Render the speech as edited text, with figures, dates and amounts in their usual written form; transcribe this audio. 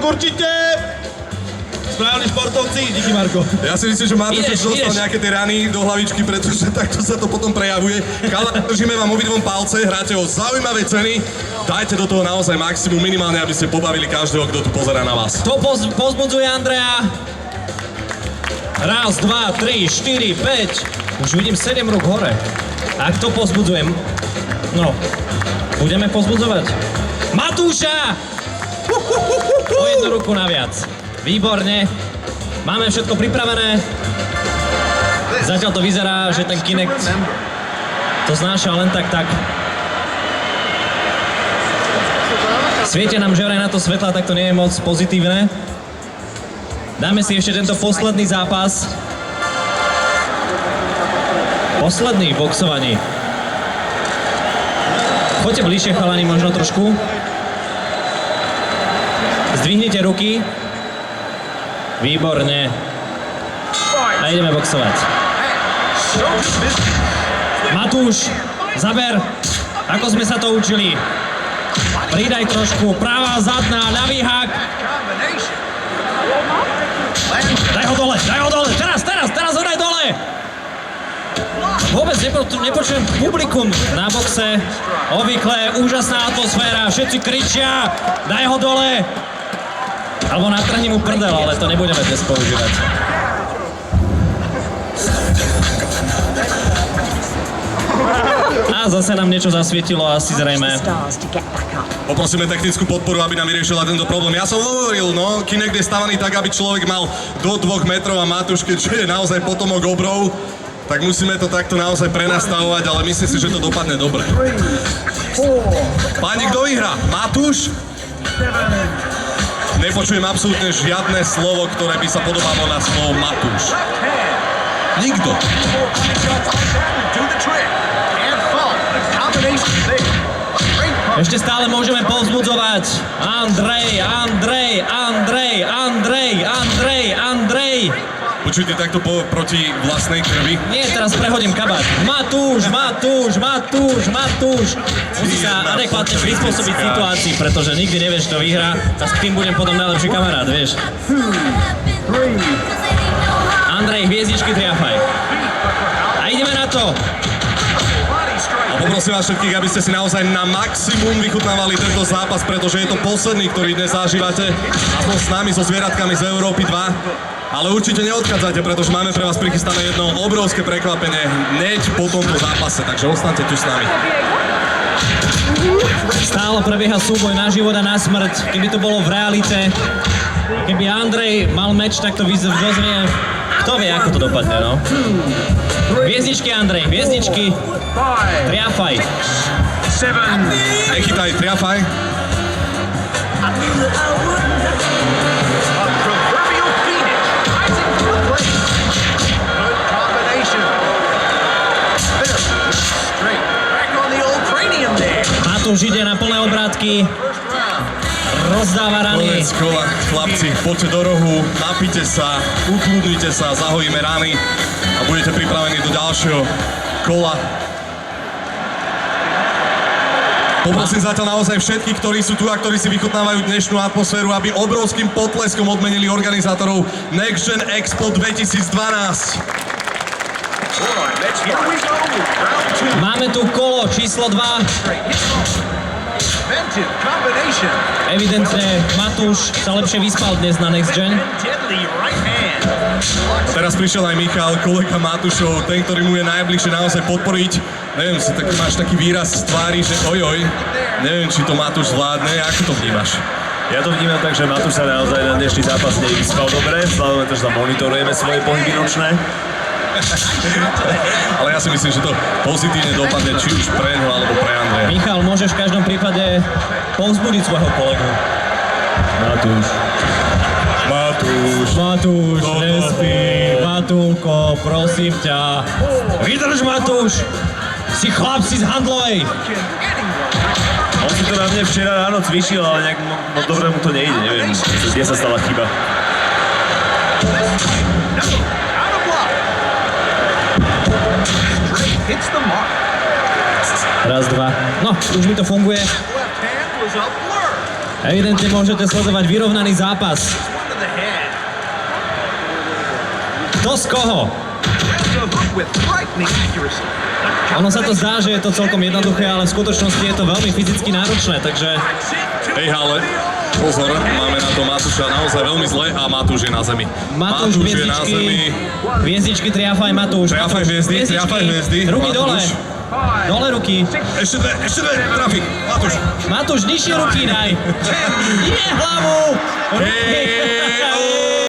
určite! Správni športovci, díky Marko. Ja si myslím, že Matúš už dostal nejaké tie rany do hlavičky, pretože takto sa to potom prejavuje. Kala, držíme vám obidvom palce, hráte o zaujímavé ceny. Dajte do toho naozaj maximum, minimálne, aby ste pobavili každého, kto tu pozerá na vás. To pozbudzuje Andreja. Raz, dva, 3, 4, 5. Už vidím 7 rúk hore. Ak to pozbudzujem, no, budeme pozbudzovať. Matúša! O jednu ruku naviac. Výborne. Máme všetko pripravené. Zatiaľ to vyzerá, že ten Kinect to znáša len tak. Svietia nám, že vraj na to svetla, tak to nie je moc pozitívne. Dáme si ešte tento posledný zápas. Posledný v boxovaní. Choďte bližšie, chalani, možno trošku. Zdvihnite ruky. Výborne. A ideme boxovať. Matúš, zaber. Ako sme sa to učili. Pridaj trošku. Pravá, zadná, ľavý hák. Daj ho dole. Teraz ho daj dole. Vôbec nepočujem publikum na boxe. Obvykle úžasná atmosféra. Všetci kričia. Daj ho dole. Alebo natrhni mu prdel, ale to nebudeme dnes používať. A zase nám niečo zasvietilo, asi zrejme. Poprosíme technickú podporu, aby nám vyriešila tento problém. Ja som hovoril, no, Kinect je stavaný tak, aby človek mal do 2 metrov a Matúš, keďže je naozaj potomok obrov, tak musíme to takto naozaj prenastavovať, ale myslím si, že to dopadne dobre. Páni, kto vyhrá? Matúš? Nepočujem absolútne žiadne slovo, ktoré by sa podobalo na slovo Matúš. Nikto. Ešte stále môžeme povzbudzovať. Andrej. Počujte takto proti vlastnej krvi. Nie, teraz prehodím kabát. Matúš. Musí sa adekvátne prispôsobiť situácii, pretože nikdy nevieš, kto vyhrá a s tým budem potom najlepší kamarát, vieš. Andrej, hviezdičky triafaj. A ideme na to. A poprosím vás všetkých, aby ste si naozaj na maximum vychutnávali tento zápas, pretože je to posledný, ktorý dnes zažívate. Aspoň s nami, so zvieratkami z Európy 2. Ale určite neodchádzajte, pretože máme pre vás prichystané jedno obrovské prekvapenie hneď po tomto zápase, takže ostaňte tu s nami. Stále prebieha súboj na život a na smrť. Keby to bolo v realite, keby Andrej mal meč, tak to dozvie. Kto vie, ako to dopadne, no? Hviezdičky, Andrej, hviezdičky. Triafaj. Nechytaj, triafaj. Matúš ide na plné obrátky. Rozdáva rany. Konec kola, chlapci, poďte do rohu, napite sa, ukludnite sa, zahojíme rany a budete pripravení do ďalšieho kola. Poprosím zatiaľ naozaj všetkých, ktorí sú tu a ktorí si vychutnávajú dnešnú atmosféru, aby obrovským potleskom odmenili organizátorov Next Gen Expo 2012. Máme tu kolo číslo 2. Evidentne Matúš sa lepšie vyspal dnes na Next Gen. Teraz prišiel aj Michal, kolega Matúšov, ten, ktorý mu je najbližšie naozaj podporiť. Neviem, máš taký výraz z tvári, že ojoj. Neviem, či to Matúš zvládne, ako to vnímaš? Ja to vnímam tak, že Matúš sa naozaj na dnešný zápas nevyspal dobre, vzhľadom na to, že tam monitorujeme svoje pohyby nočné. Ale ja si myslím, že to pozitívne dopadne či už pre ňo alebo pre Andreja. Michal, môžeš v každom prípade povzbudiť svojho kolegu. Matúš, nespí. Matúlko, prosím ťa. Vydrž, Matúš. Si chlap, si z Handlovej. On si to na mne včera ráno cvičil, ale nejak moc dobre mu to nejde, neviem, kde sa stala chyba. Raz, dva. No, už mi to funguje. Evidentne môžete sledovať vyrovnaný zápas. Kto z koho? Ono sa to zdá, že je to celkom jednoduché, ale v skutočnosti je to veľmi fyzicky náročné, takže... Hej, ale pozor, máme na to Matúša naozaj veľmi zle a Matúš je na zemi. Matúš je na zemi. Hviezdičky triafaj Matúš. Triafaj hviezdy. Ruky dole. Matúš. Dole ruky. Ešte dve, trafik. Matúš. Matúš, nižšie ruky daj. Nie hlavu. Ruky. Hej,